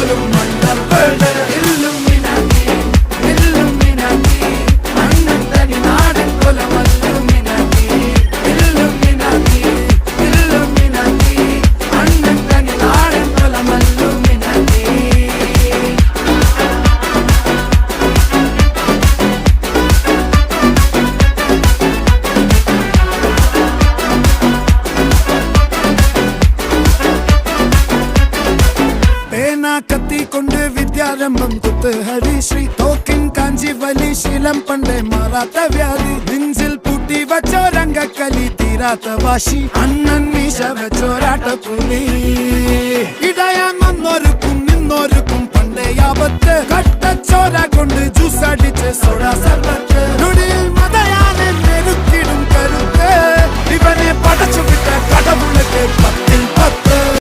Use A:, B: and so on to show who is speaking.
A: പോലും മണ്ടപ്പേട് Illuminati Illuminati അണ്ണൻ തനി നാടൻ കൊലമല്ലുമിനാറ്റി ഇല്ലുമിനാറ്റി ഇല്ലുമിനാറ്റി അണ്ണൻ തനി നാടൻ കൊലമല്ലുമിനാറ്റി. കത്തി കൊണ്ട് വിദ്യാരംഭം കുത്ത് ഹരിശ്രീ തോക്കിൻ കാഞ്ചി വലി ശീലം പണ്ടേ മാറാത്ത വ്യാധി നെഞ്ചിൽ പൂട്ടി വച്ചോരംഗക്കലി തീരാത്ത വാശി അണ്ണൻ മീശ വെച്ചോരാട്ട പുലി ഇടയാൻ വന്നോർക്കും നിന്നോർക്കും പണ്ടേ ആപത്ത് കട്ടച്ചോര കൊണ്ട് ജ്യൂസ് അടിച്ച് സോഡ സർബത്ത്